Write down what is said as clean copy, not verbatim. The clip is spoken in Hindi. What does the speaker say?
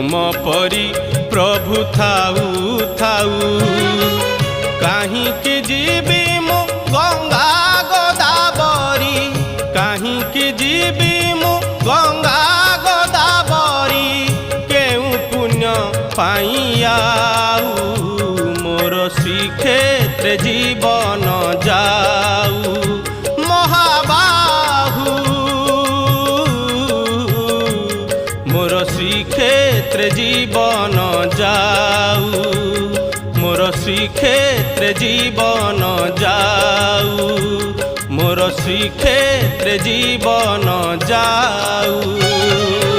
तुम परी प्रभु थाऊ थाऊ काहींकि जीवी मु गंगा गोदावरी काहींकि जीवी मु गंगा गोदावरी केउ पुण्य पाइयाऊ मोर श्रीक्षेत्र जीवन जाऊ महाबाहू मोर श्रीक्षेत्र जीवन जाऊ मोर श्रीक्षेत्र जीवन जाऊ मोर श्रीक्षेत्र जीवन जाऊ।